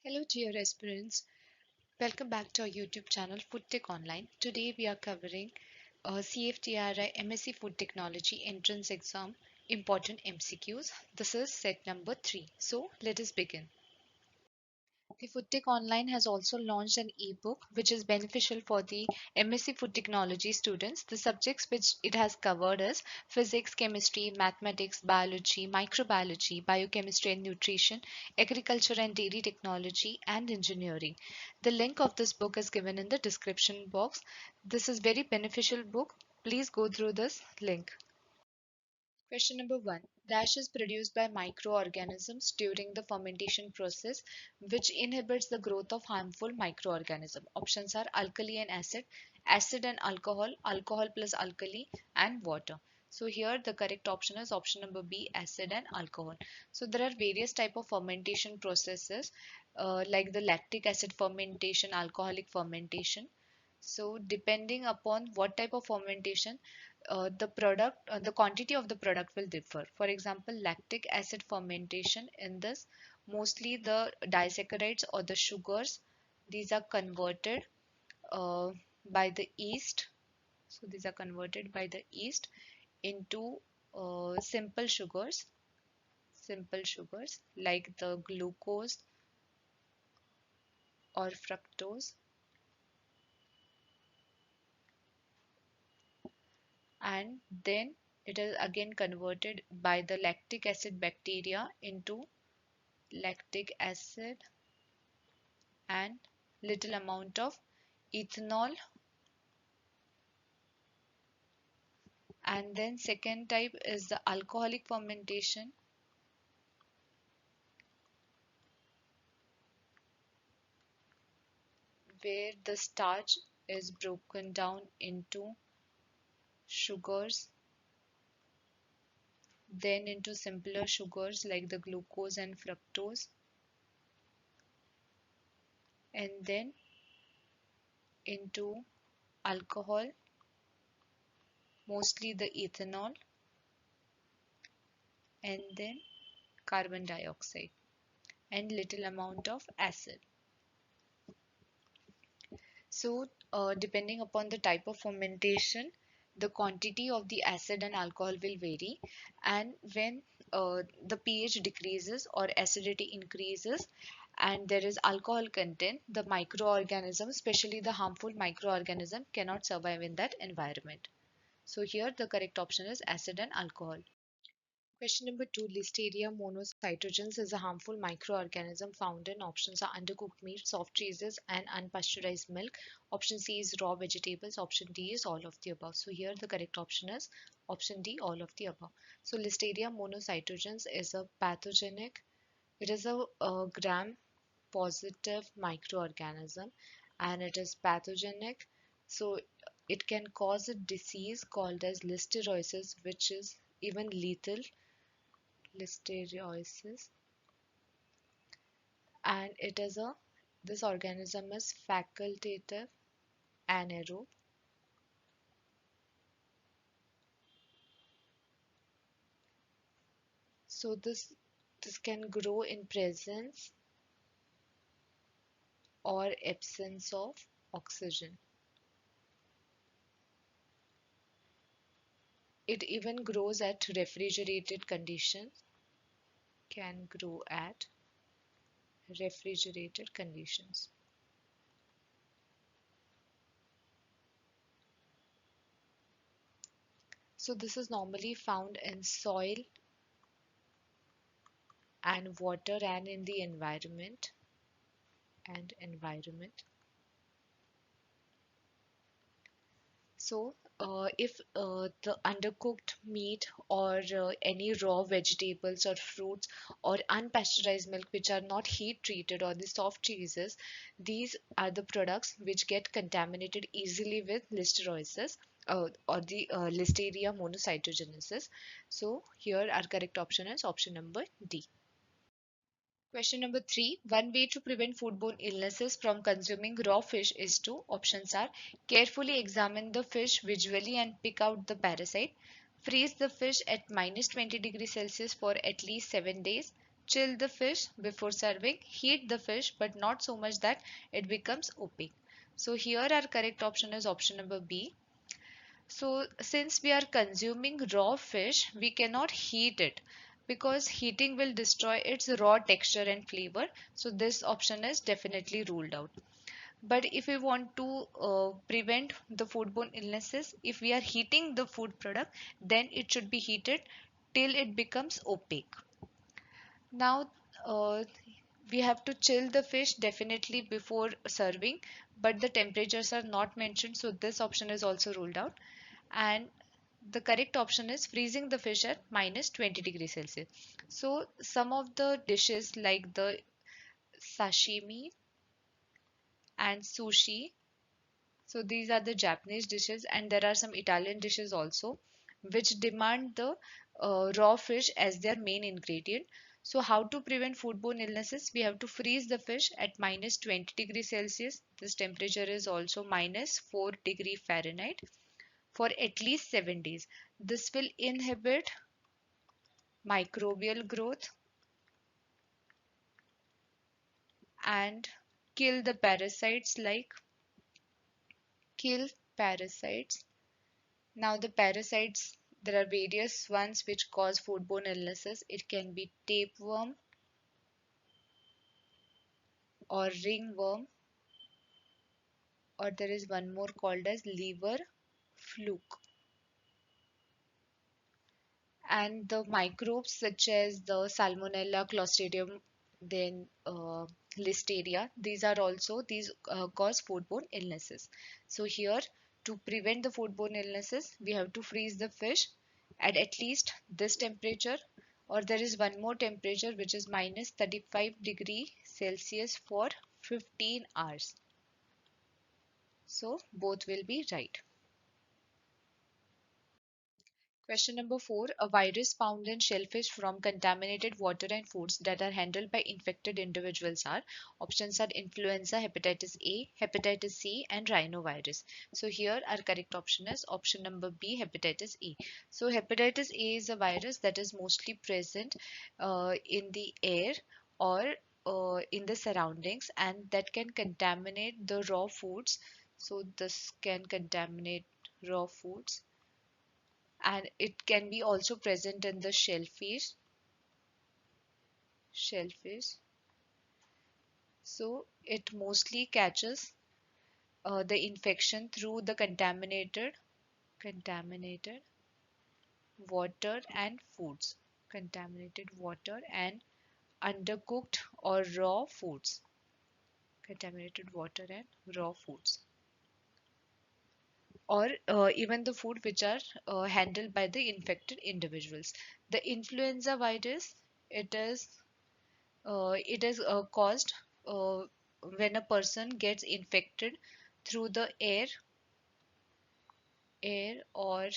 Hello dear aspirants, welcome back to our YouTube channel FoodTech Online. Today we are covering CFTRI MSc Food Technology Entrance Exam Important MCQs. This is set number 3. So let us begin. The FoodTech Online has also launched an ebook which is beneficial for the MSc Food Technology students. The subjects which it has covered is physics, chemistry, mathematics, biology, microbiology, biochemistry and nutrition, agriculture and dairy technology, and engineering. The link of this book is given in the description box. This is very beneficial book. Please go through this link. Question number 1. Dash is produced by microorganisms during the fermentation process, which inhibits the growth of harmful microorganisms. Options are alkali and acid, acid and alcohol, alcohol plus alkali, and water. So here the correct option is option number B, acid and alcohol. So there are various type of fermentation processes like the lactic acid fermentation, alcoholic fermentation. So depending upon what type of fermentation, the quantity of the product will differ. For example, lactic acid fermentation, in this mostly the disaccharides or the sugars, these are converted uh, by the yeast. So these are converted by the yeast into simple sugars like the glucose or fructose, and then it is again converted by the lactic acid bacteria into lactic acid and little amount of ethanol. And then second type is the alcoholic fermentation, where the starch is broken down into sugars, then into simpler sugars like the glucose and fructose, and then into alcohol, mostly the ethanol, and then carbon dioxide and little amount of acid. So depending upon the type of fermentation, the quantity of the acid and alcohol will vary, and when the pH decreases or acidity increases and there is alcohol content, the microorganism, especially the harmful microorganism, cannot survive in that environment. So here the correct option is acid and alcohol. Question number 2. Listeria monocytogenes is a harmful microorganism found in options are undercooked meat, soft cheeses, and unpasteurized milk. Option C is raw vegetables. Option D is all of the above. So here the correct option is option D, all of the above. So Listeria monocytogenes is a pathogenic. It is a gram-positive microorganism, and it is pathogenic. So it can cause a disease called as listeriosis, which is even lethal, listeriosis, and it is a this organism is facultative anaerobe. So this can grow in presence or absence of oxygen. It even grows at refrigerated conditions, can grow at refrigerated conditions. So this is normally found in soil and water and in the environment. So, if the undercooked meat or any raw vegetables or fruits or unpasteurized milk which are not heat treated, or the soft cheeses, these are the products which get contaminated easily with listeriosis or the Listeria monocytogenesis. So here our correct option is option number D. Question number 3. One way to prevent foodborne illnesses from consuming raw fish is to, options are, carefully examine the fish visually and pick out the parasite, freeze the fish at -20 degrees Celsius for at least 7 days, chill the fish before serving, heat the fish but not so much that it becomes opaque. So here our correct option is option number B. So since we are consuming raw fish, we cannot heat it because heating will destroy its raw texture and flavor. So this option is definitely ruled out. But if we want to prevent the foodborne illnesses, if we are heating the food product, then it should be heated till it becomes opaque. Now, we have to chill the fish definitely before serving, but the temperatures are not mentioned, so this option is also ruled out. And the correct option is freezing the fish at minus 20 degrees Celsius. So, some of the dishes like the sashimi and sushi, so these are the Japanese dishes, and there are some Italian dishes also, which demand the raw fish as their main ingredient. So how to prevent foodborne illnesses? We have to freeze the fish at minus 20 degrees Celsius. This temperature is also minus 4 degree Fahrenheit for at least 7 days. This will inhibit microbial growth and kill the parasites like kill parasites. Now the parasites, there are various ones which cause foodborne illnesses. It can be tapeworm or ringworm, or there is one more called as liver fluke. And the microbes such as the Salmonella, Clostridium, then Listeria, these cause foodborne illnesses. So here, to prevent the foodborne illnesses, we have to freeze the fish at least this temperature, or there is one more temperature which is minus 35 degree Celsius for 15 hours. So both will be right. Question number 4. A virus found in shellfish from contaminated water and foods that are handled by infected individuals are. Options are influenza, hepatitis A, hepatitis C, and rhinovirus. So here our correct option is option number B, hepatitis A. So hepatitis A is a virus that is mostly present in the air or in the surroundings, and that can contaminate the raw foods. So this can contaminate raw foods, and it can be also present in the shellfish. So it mostly catches the infection through the contaminated water and foods, contaminated water and undercooked or raw foods, contaminated water and raw foods, or even the food which are handled by the infected individuals. The influenza virus, it is caused uh, when a person gets infected through the air, or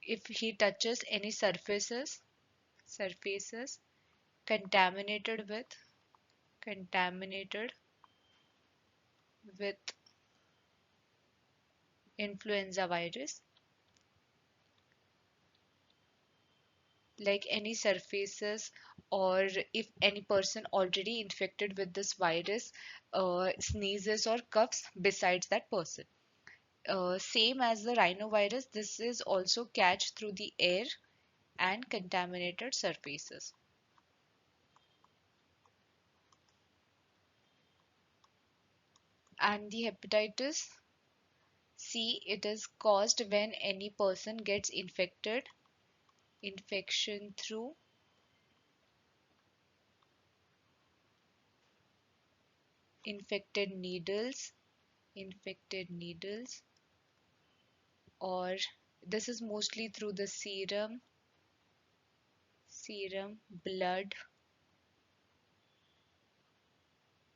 if he touches any surfaces contaminated contaminated with influenza virus, like any surfaces, or if any person already infected with this virus sneezes or coughs besides that person. Same as the rhinovirus, this is also catch through the air and contaminated surfaces. And the hepatitis C, it is caused when any person gets infection through infected needles, infected needles, or this is mostly through the serum, blood,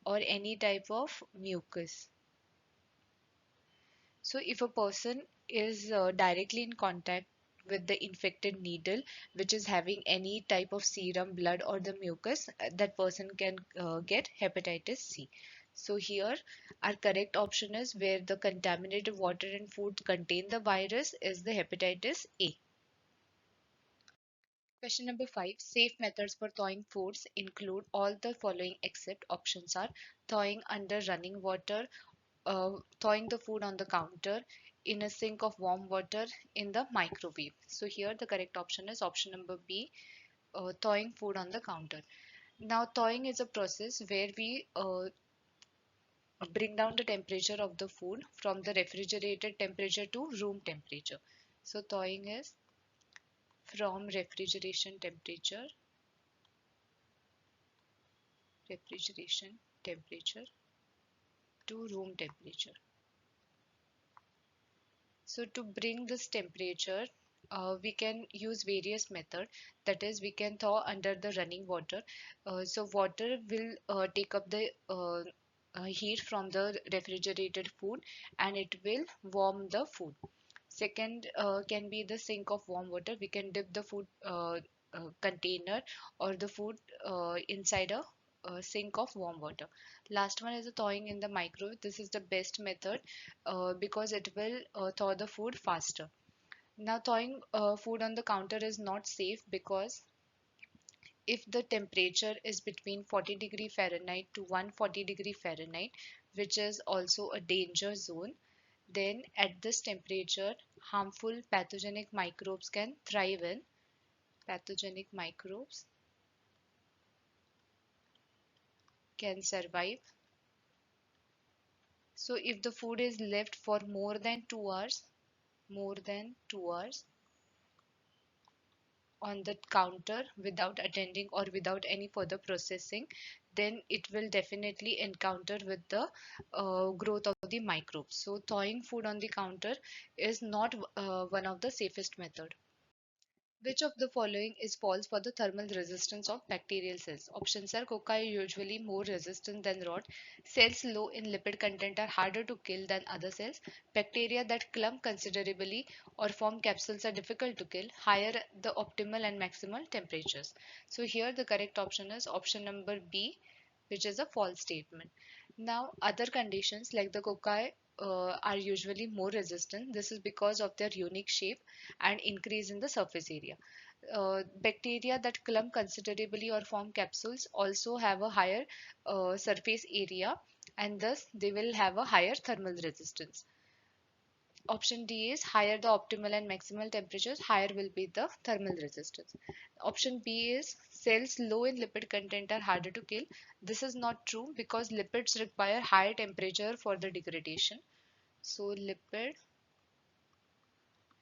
or any type of mucus. So if a person is directly in contact with the infected needle which is having any type of serum, blood, or the mucus, that person can get hepatitis C. So here our correct option is where the contaminated water and food contain the virus is the hepatitis A. Question number 5. Safe methods for thawing foods include all the following except options are thawing under running water, thawing the food on the counter, in a sink of warm water, in the microwave. So here the correct option is option number B, thawing food on the counter. Now thawing is a process where we bring down the temperature of the food from the refrigerated temperature to room temperature. So thawing is from refrigeration temperature to room temperature. So to bring this temperature, we can use various methods. That is, we can thaw under the running water. So water will take up the heat from the refrigerated food and it will warm the food. Second can be the sink of warm water. We can dip the food container or the food inside a sink of warm water. Last one is the thawing in the microwave. This is the best method because it will thaw the food faster. Now thawing food on the counter is not safe because if the temperature is between 40 degree Fahrenheit to 140 degree Fahrenheit, which is also a danger zone, then at this temperature, harmful pathogenic microbes can thrive in. Pathogenic microbes can survive. So if the food is left for more than 2 hours on the counter without attending or without any further processing, then it will definitely encounter with the growth of the microbes. So thawing food on the counter is not one of the safest method. Which of the following is false for the thermal resistance of bacterial cells? Options are coca are usually more resistant than rot. Cells low in lipid content are harder to kill than other cells. Bacteria that clump considerably or form capsules are difficult to kill. Higher the optimal and maximal temperatures. So here the correct option is option number B, which is a false statement. Now, other conditions like the cocci are usually more resistant. This is because of their unique shape and increase in the surface area. Bacteria that clump considerably or form capsules also have a higher surface area and thus they will have a higher thermal resistance. Option D is higher the optimal and maximal temperatures, higher will be the thermal resistance. Option B is cells low in lipid content are harder to kill. This is not true because lipids require higher temperature for the degradation. So lipid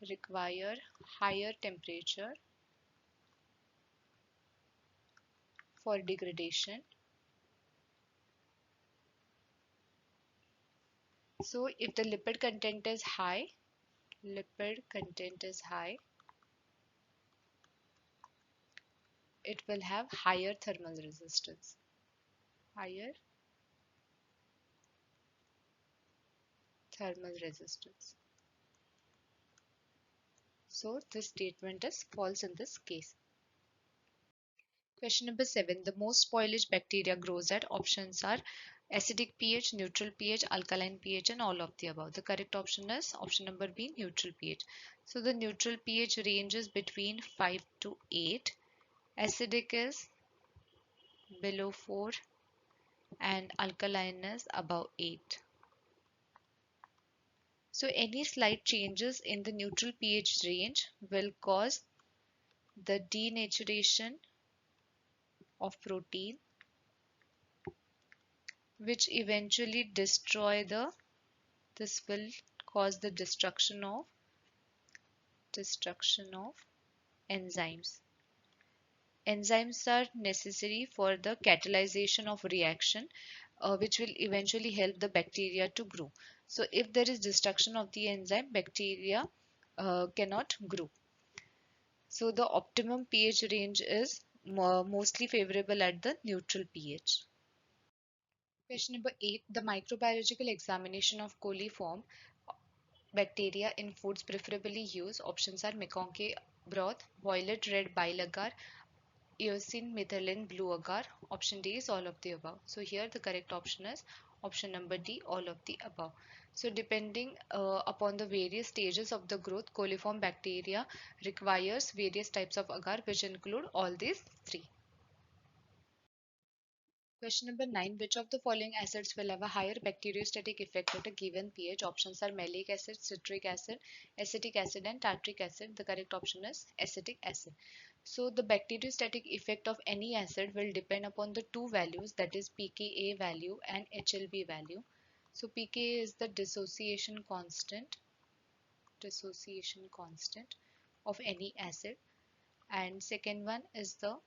require higher temperature for degradation. So if the lipid content is high, it will have higher thermal resistance. Higher thermal resistance. So this statement is false in this case. Question number 7. The most spoilage bacteria grows at options are acidic pH, neutral pH, alkaline pH and all of the above. The correct option is option number B, neutral pH. So the neutral pH ranges between 5 to 8. Acidic is below 4 and alkaline is above 8. So any slight changes in the neutral pH range will cause the denaturation of protein, which eventually this will cause the destruction of enzymes. Enzymes are necessary for the catalyzation of reaction, which will eventually help the bacteria to grow. So if there is destruction of the enzyme, bacteria cannot grow. So the optimum pH range is mostly favorable at the neutral pH. Question number 8. The microbiological examination of coliform bacteria in foods preferably use. Options are McConkey broth, violet red bile agar, eosin, methylene, blue agar. Option D is all of the above. So here the correct option is option number D, all of the above. So depending upon the various stages of the growth, coliform bacteria requires various types of agar which include all these three. Question number 9. Which of the following acids will have a higher bacteriostatic effect at a given pH? Options are malic acid, citric acid, acetic acid and tartric acid. The correct option is acetic acid. So the bacteriostatic effect of any acid will depend upon the two values, that is pKa value and HLB value. So pKa is the dissociation constant of any acid, and second one is the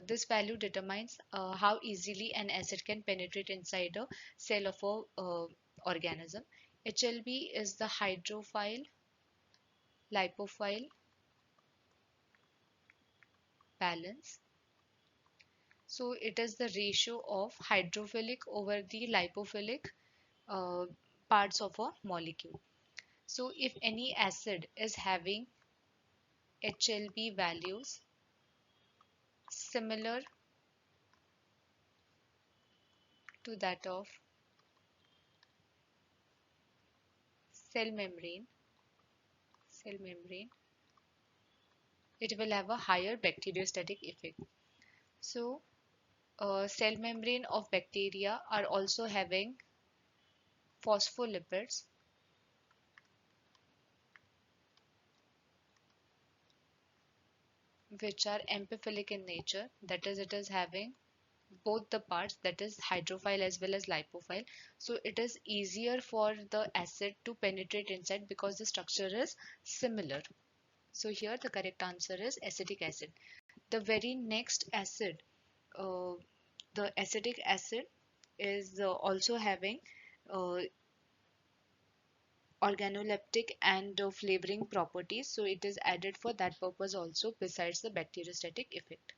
this value determines how easily an acid can penetrate inside a cell of a organism. HLB is the hydrophile lipophile balance. So it is the ratio of hydrophilic over the lipophilic uh, parts of a molecule. So if any acid is having HLB values similar to that of cell membrane, it will have a higher bacteriostatic effect. So cell membrane of bacteria are also having phospholipids which are amphiphilic in nature, that is it is having both the parts, that is hydrophile as well as lipophile. So it is easier for the acid to penetrate inside because the structure is similar. So here the correct answer is acetic acid. The very next acid, uh, the acetic acid is also having uh, organoleptic and flavoring properties, so it is added for that purpose also besides the bacteriostatic effect.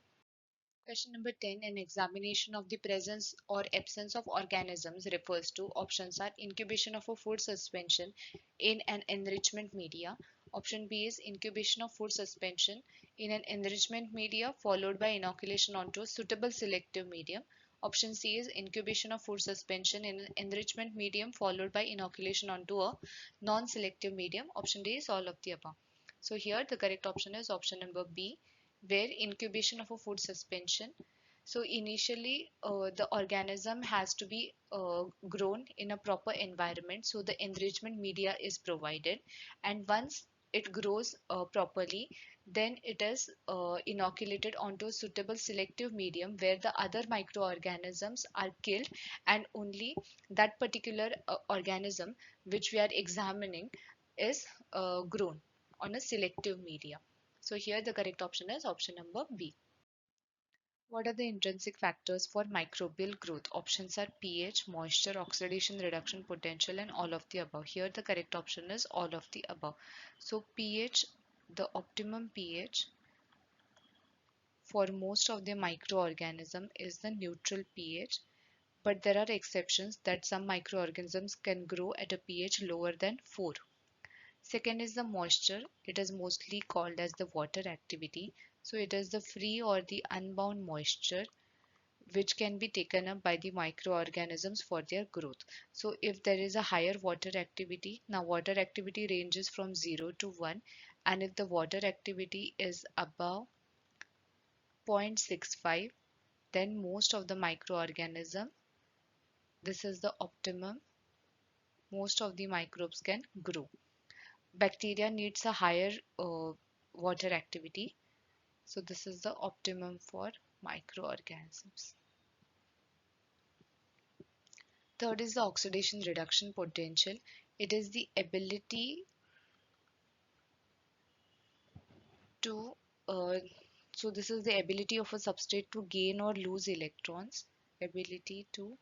Question number 10. An examination of the presence or absence of organisms refers to. Options are incubation of a food suspension in an enrichment media. Option B is incubation of food suspension in an enrichment media followed by inoculation onto a suitable selective medium. Option C is incubation of food suspension in an enrichment medium followed by inoculation onto a non-selective medium. Option D is all of the above. So here the correct option is option number B, where incubation of a food suspension. So initially the organism has to be grown in a proper environment, so the enrichment media is provided, and once it grows properly, then it is inoculated onto a suitable selective medium where the other microorganisms are killed, and only that particular organism which we are examining is grown on a selective media. So here the correct option is option number B. What are the intrinsic factors for microbial growth? Options are pH, moisture, oxidation, reduction potential, and all of the above. Here the correct option is all of the above. So pH, the optimum pH for most of the microorganism is the neutral pH, but there are exceptions that some microorganisms can grow at a pH lower than 4. Second is the moisture. It is mostly called as the water activity. So it is the free or the unbound moisture which can be taken up by the microorganisms for their growth. So if there is a higher water activity, now water activity ranges from 0 to 1, and if the water activity is above 0.65, then most of the microorganism, this is the optimum, most of the microbes can grow. Bacteria needs a higher water activity, so this is the optimum for microorganisms. Third is the oxidation reduction potential. It is the ability to so this is the ability of a substrate to gain or lose electrons, ability to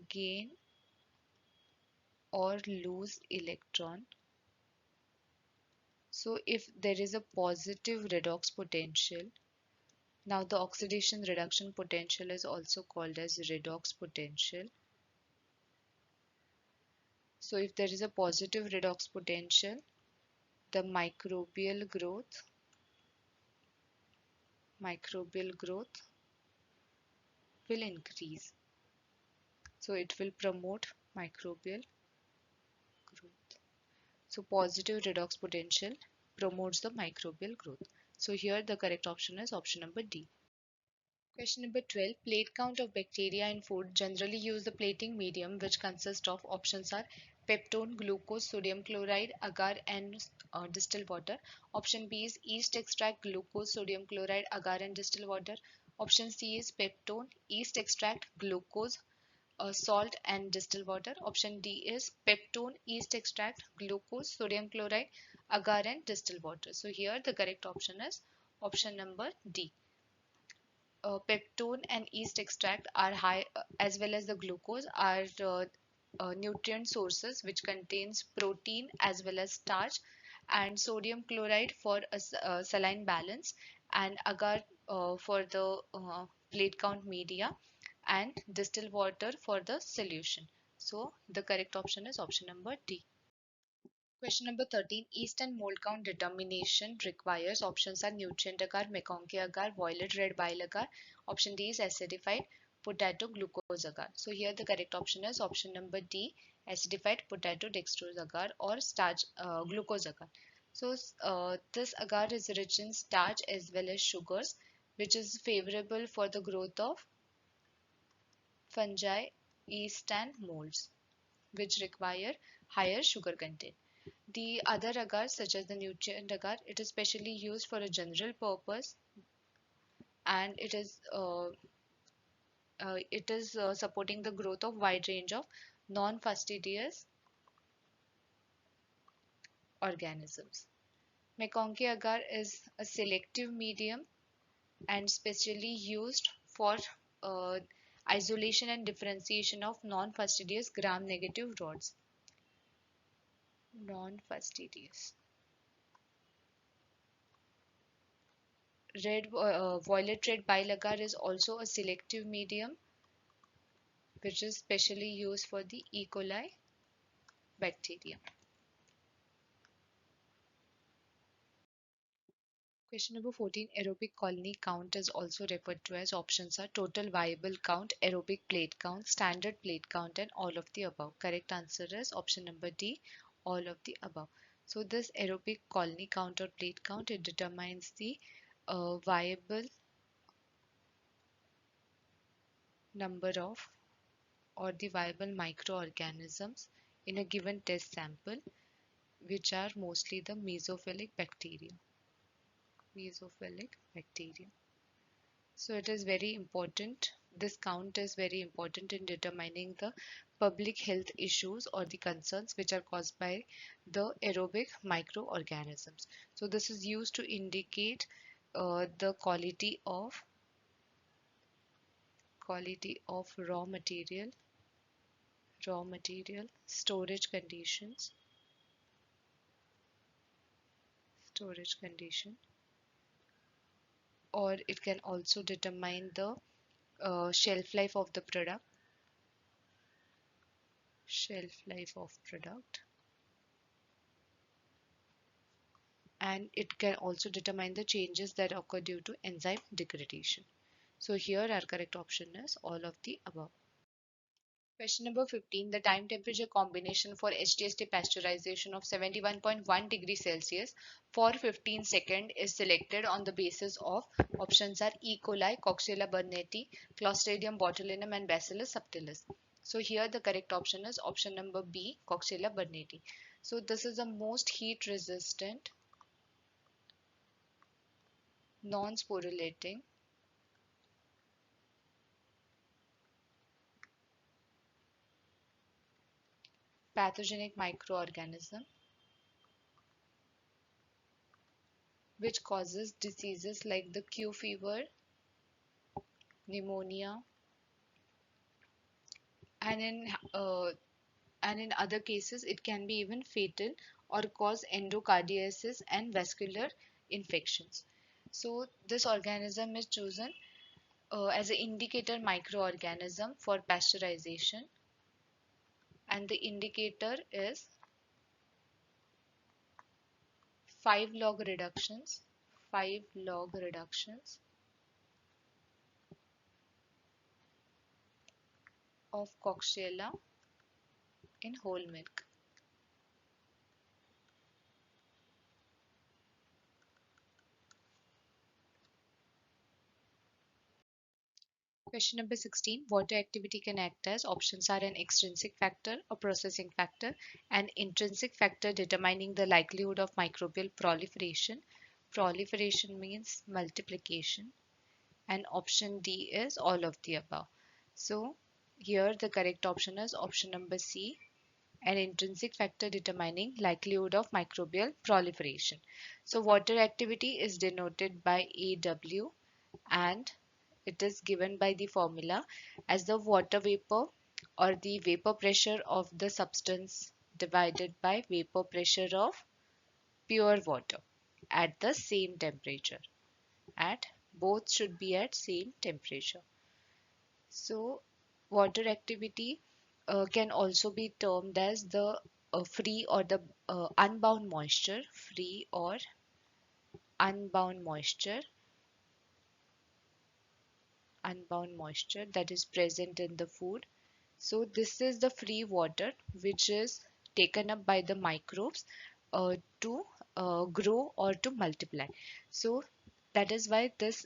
gain or lose electron. So if there is a positive redox potential, now the oxidation reduction potential is also called as redox potential. So if there is a positive redox potential, the microbial growth microbial growth will increase. So it will promote microbial growth. So positive redox potential promotes the microbial growth. So here the correct option is option number D. Question number 12. Plate count of bacteria in food generally use the plating medium which consists of options are peptone, glucose, sodium chloride, agar and distilled water. Option B is yeast extract, glucose, sodium chloride, agar and distilled water. Option C is peptone, yeast extract, glucose, salt and distilled water. Option D is peptone, yeast extract, glucose, sodium chloride, agar and distilled water. So here the correct option is option number D. Peptone and yeast extract are high, as well as the glucose are nutrient sources which contains protein as well as starch, and sodium chloride for a saline balance, and agar for the plate count media, and distilled water for the solution. So the correct option is option number D. Question number 13. Yeast and mold count determination requires options are nutrient agar, McConkey agar, violet red bile agar. Option D is acidified potato glucose agar. So here the correct option is option number D, acidified potato dextrose agar or starch glucose agar. So this agar is rich in starch as well as sugars, which is favorable for the growth of fungi, yeast and molds, which require higher sugar content. The other agars, such as the nutrient agar, it is specially used for a general purpose, and it is supporting the growth of wide range of non-fastidious organisms. McConkey agar is a selective medium and specially used for uh, isolation and differentiation of non-fastidious gram-negative rods. Non-fastidious. Violet red bile agar is also a selective medium which is specially used for the E. coli bacteria. Question number 14. Aerobic colony count is also referred to as options are total viable count, aerobic plate count, standard plate count, and all of the above. Correct answer is option number D, all of the above. So this aerobic colony count or plate count, it determines the viable number of or the viable microorganisms in a given test sample, which are mostly the mesophilic bacteria. Mesophilic bacteria. So it is very important. This count is very important in determining the public health issues or the concerns which are caused by the aerobic microorganisms. So this is used to indicate the quality of raw material, storage conditions, or it can also determine the shelf life of the product, and it can also determine the changes that occur due to enzyme degradation. So here our correct option is all of the above. Question number 15. The time temperature combination for HTST pasteurization of 71.1 degrees Celsius for 15 seconds is selected on the basis of options are E. coli, Coxiella burnetii, Clostridium botulinum, and Bacillus subtilis. So here the correct option is option number B, Coxiella burnetii. So this is the most heat resistant, non-sporulating pathogenic microorganism which causes diseases like the Q fever, pneumonia, and in other cases it can be even fatal or cause endocardiasis and vascular infections. So this organism is chosen as an indicator microorganism for pasteurization, and the indicator is 5 log reductions of Coxiella in whole milk. Question number 16. Water activity can act as options are an extrinsic factor, a processing factor, an intrinsic factor determining the likelihood of microbial proliferation. Proliferation means multiplication. And option D is all of the above. So here the correct option is option number C, an intrinsic factor determining likelihood of microbial proliferation. So water activity is denoted by AW and it is given by the formula as the water vapor or the vapor pressure of the substance divided by vapor pressure of pure water at the same temperature. At both should be at same temperature. So water activity can also be termed as the free or the unbound moisture, free or unbound moisture, that is present in the food. So this is the free water which is taken up by the microbes to grow or to multiply. So that is why this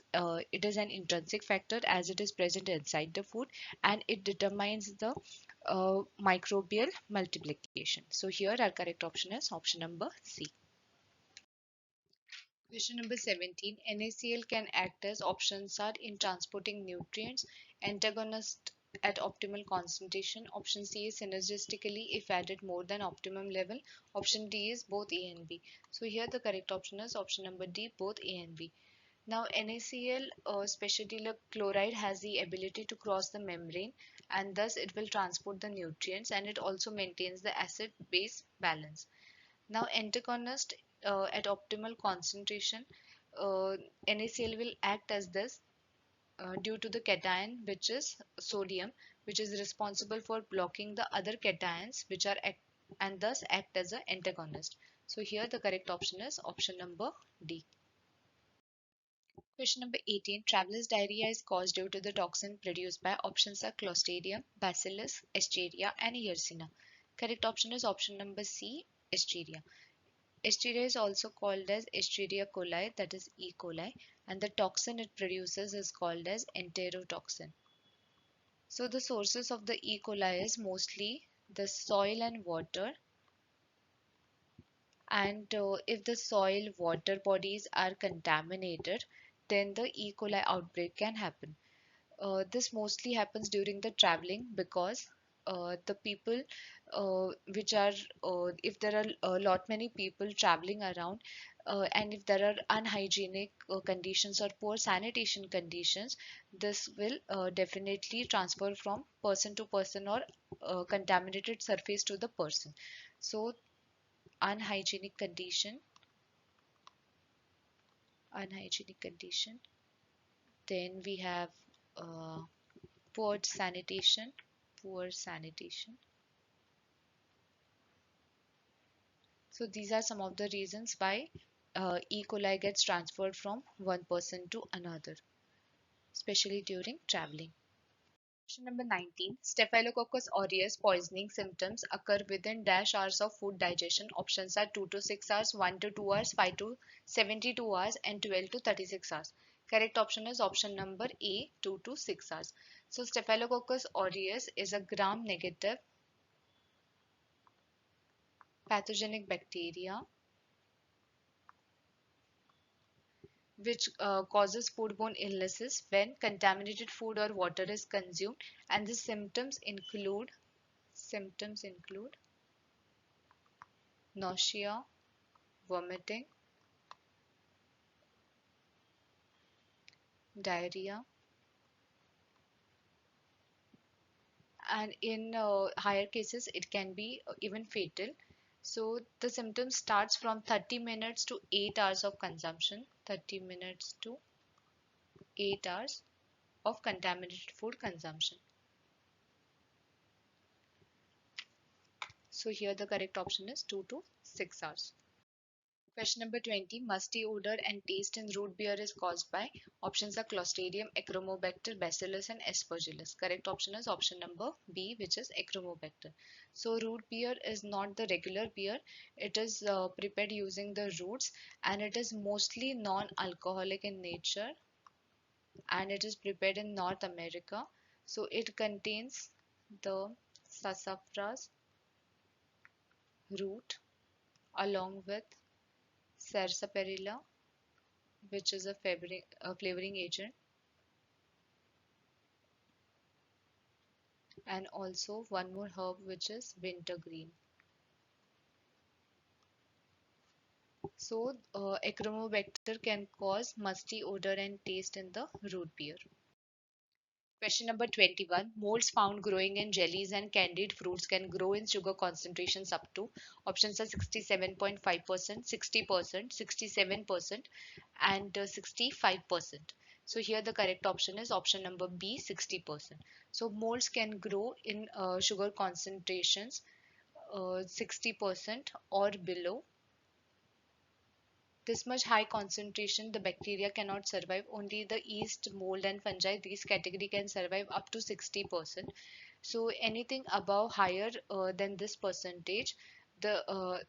it is an intrinsic factor as it is present inside the food and it determines the microbial multiplication. So here our correct option is option number C. Question number 17. NaCl can act as options are in transporting nutrients, antagonist at optimal concentration. Option C is synergistically if added more than optimum level. Option D is both A and B. So here the correct option is option number D, both A and B. Now NaCl, especially chloride, has the ability to cross the membrane and thus it will transport the nutrients and it also maintains the acid-base balance. Now antagonist at optimal concentration, NaCl will act as this due to the cation which is sodium, which is responsible for blocking the other cations which are and thus act as an antagonist. So here the correct option is option number D. Question number 18. Traveler's diarrhea is caused due to the toxin produced by options are Clostridium, Bacillus, Escherichia and Yersinia. Correct option is option number C, Escherichia. Escherichia is also called as Escherichia coli, that is E. coli, and the toxin it produces is called as enterotoxin. So the sources of the E. coli is mostly the soil and water, and if the soil water bodies are contaminated, then the E. coli outbreak can happen. This mostly happens during the traveling because the people which are if there are a lot many people traveling around and if there are unhygienic conditions or poor sanitation conditions, this will definitely transfer from person to person or contaminated surface to the person. So unhygienic condition, unhygienic condition, then we have uh, poor sanitation, poor sanitation. So these are some of the reasons why E. coli gets transferred from one person to another, especially during traveling. Question number 19. Staphylococcus aureus poisoning symptoms occur within dash hours of food digestion. Options are 2 to 6 hours, 1 to 2 hours, 5 to 72 hours and 12 to 36 hours. Correct option is option number A, 2 to 6 hours. So Staphylococcus aureus is a gram-negative pathogenic bacteria which causes foodborne illnesses when contaminated food or water is consumed, and the symptoms include nausea, vomiting, diarrhea, and in higher cases it can be even fatal. So the symptoms starts from 30 minutes to 8 hours of consumption, 30 minutes to 8 hours of contaminated food consumption. So here the correct option is 2 to 6 hours. Question number 20. Musty odor and taste in root beer is caused by. Options are Clostridium, Achromobacter, Bacillus, and Aspergillus. Correct option is option number B, which is Achromobacter. So root beer is not the regular beer. It is prepared using the roots, and it is mostly non-alcoholic in nature, and it is prepared in North America. So it contains the sassafras root along with sarsaparilla, which is a flavoring agent, and also one more herb, which is wintergreen. So, Achromobacter can cause musty odor and taste in the root beer. Question number 21. Molds found growing in jellies and candied fruits can grow in sugar concentrations up to. Options are 67.5%, 60%, 67%, and 65%. So here the correct option is option number B, 60%. So molds can grow in sugar concentrations 60% or below. This much high concentration, the bacteria cannot survive. Only the yeast, mold, and fungi, these category can survive up to 60%. So anything above higher than this percentage, the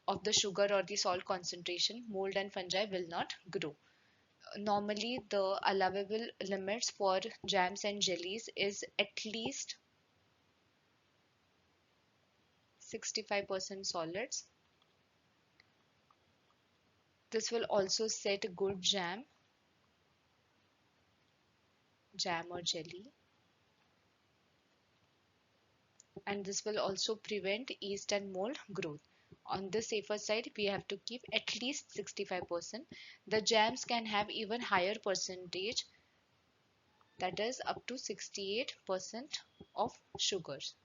of the sugar or the salt concentration, mold and fungi will not grow. Normally, the allowable limits for jams and jellies is at least 65% solids. This will also set good jam or jelly, and this will also prevent yeast and mold growth. On the safer side, we have to keep at least 65%. The jams can have even higher percentage, that is up to 68% of sugars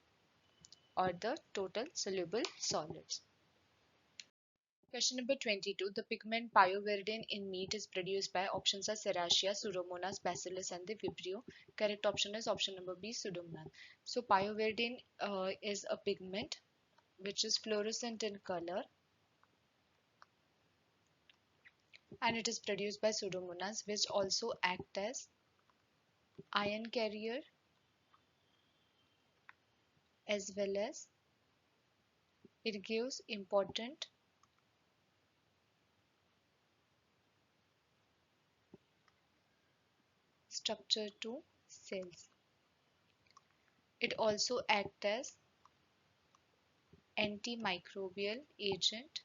or the total soluble solids. Question number 22. The pigment pyoverdine in meat is produced by. Options are Serratia, Pseudomonas, Bacillus, and the Vibrio. Correct option is option number B, Pseudomonas. So pyoverdine is a pigment which is fluorescent in color, and it is produced by Pseudomonas, which also act as ion carrier as well as it gives important structure to cells. It also acts as antimicrobial agent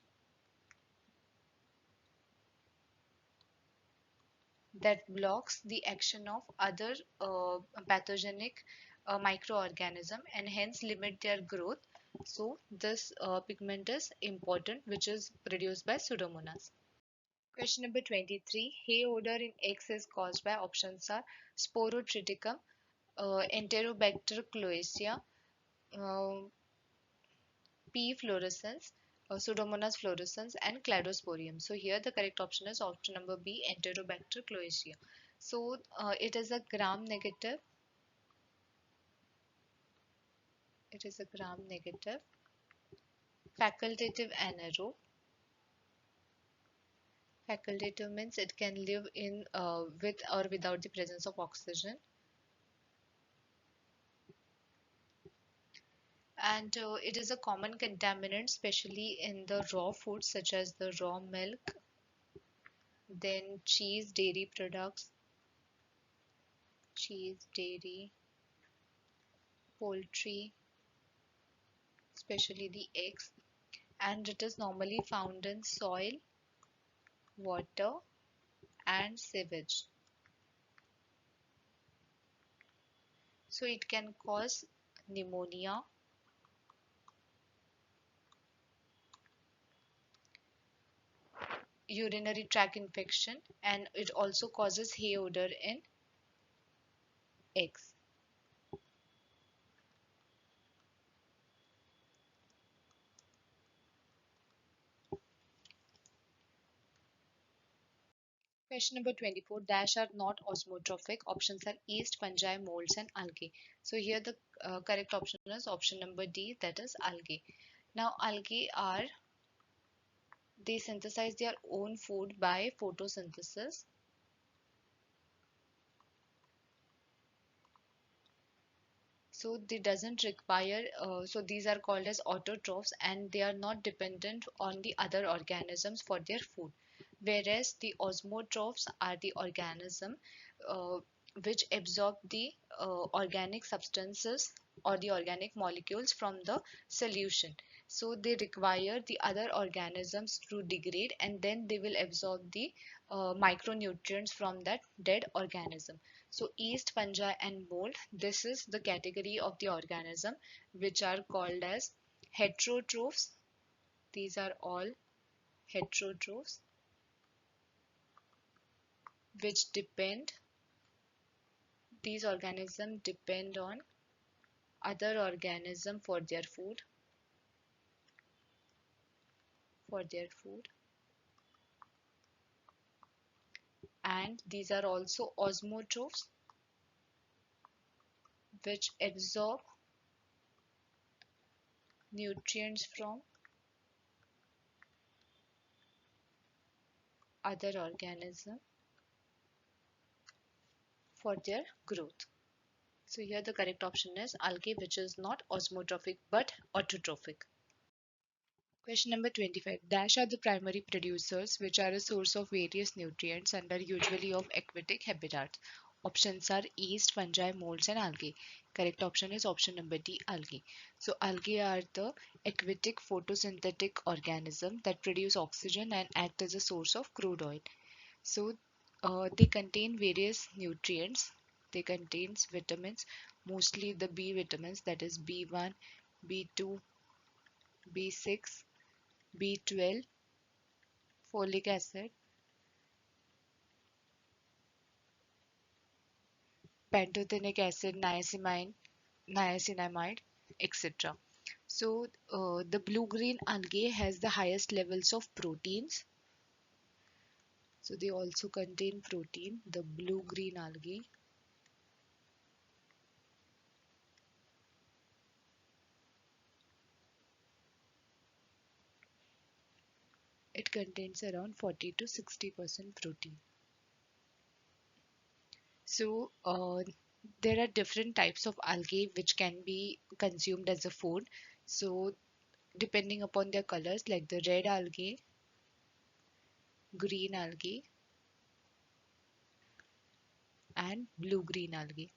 that blocks the action of other pathogenic microorganism and hence limit their growth. So this pigment is important, which is produced by Pseudomonas. Question number 23. Hay odor in eggs is caused by. Options are Sporotriticum, Enterobacter cloacia, uh, P. fluorescens, Pseudomonas fluorescens, and Cladosporium. So here the correct option is option number B, Enterobacter cloacia. So it is a gram negative. It is a gram negative, facultative anaerobe. Facultative means it can live in with or without the presence of oxygen. And it is a common contaminant, especially in the raw foods such as the raw milk, then cheese, dairy, poultry, especially the eggs, and it is normally found in soil, water, and sewage. So it can cause pneumonia, urinary tract infection, and it also causes hay odor in eggs. Question number 24. Dash are not osmotrophic. Options are yeast, fungi, molds, and algae. So here the correct option is option number D, that is algae. Now algae are They synthesize their own food by photosynthesis. So they doesn't require, so these are called as autotrophs, and they are not dependent on the other organisms for their food. Whereas the osmotrophs are the organism uh, which absorb the organic substances or the organic molecules from the solution. So they require the other organisms to degrade, and then they will absorb the micronutrients from that dead organism. So yeast, fungi and mold, this is the category of the organism which are called as heterotrophs. These are all heterotrophs which depend, these organisms depend on other organism for their food. And these are also osmotrophs which absorb nutrients from other organism for their growth. So here the correct option is algae, which is not osmotrophic but autotrophic. Question number 25. Dash are the primary producers which are a source of various nutrients and are usually of aquatic habitats. Options are yeast, fungi, molds and algae. Correct option is option number D, algae. So algae are the aquatic photosynthetic organism that produce oxygen and act as a source of crude oil. So they contain various nutrients. They contain vitamins, mostly the B vitamins, that is B1, B2, B6, B12, folic acid, pantothenic acid, niacinamide, etc. So the blue-green algae has the highest levels of proteins. So they also contain protein, the blue-green algae. It contains around 40 to 60% protein. So there are different types of algae which can be consumed as a food. So depending upon their colors, like the red algae, green algae and blue-green algae.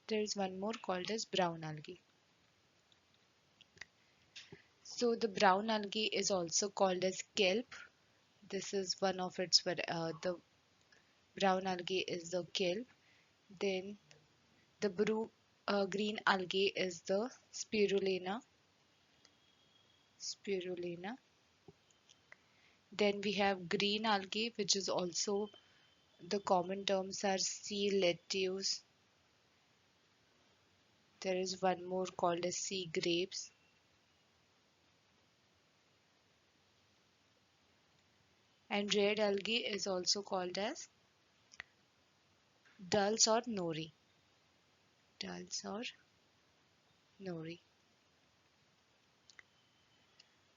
There is one more called as brown algae. So the brown algae is also called as kelp. This is one of its, the brown algae is the kelp. Then the green algae is the spirulina. Then we have green algae, which is also, the common terms are sea lettuce. There is one more called as sea grapes. And red algae is also called as dulse or nori. Dulse or nori.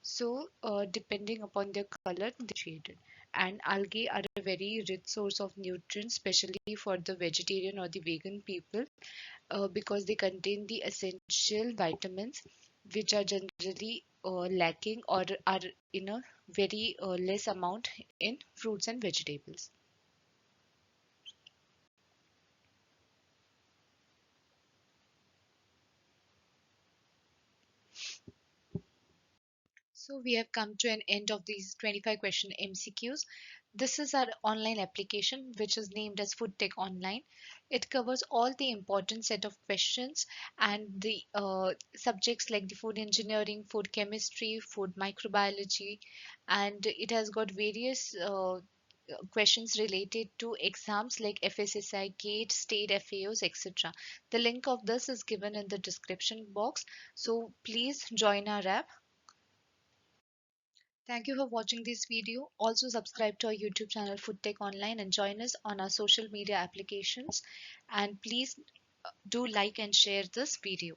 So, depending upon their color, they shaded. And algae are a very rich source of nutrients, especially for the vegetarian or the vegan people, because they contain the essential vitamins, which are generally lacking or are in a very less amount in fruits and vegetables. So we have come to an end of these 25 question MCQs. This is our online application which is named as FoodTech Online. It covers all the important set of questions and the subjects like the food engineering, food chemistry, food microbiology, and it has got various questions related to exams like FSSAI, GATE, state FAOs, etc. The link of this is given in the description box. So please join our app. Thank you for watching this video. Also subscribe to our YouTube channel FoodTech Online and join us on our social media applications. And please do like and share this video.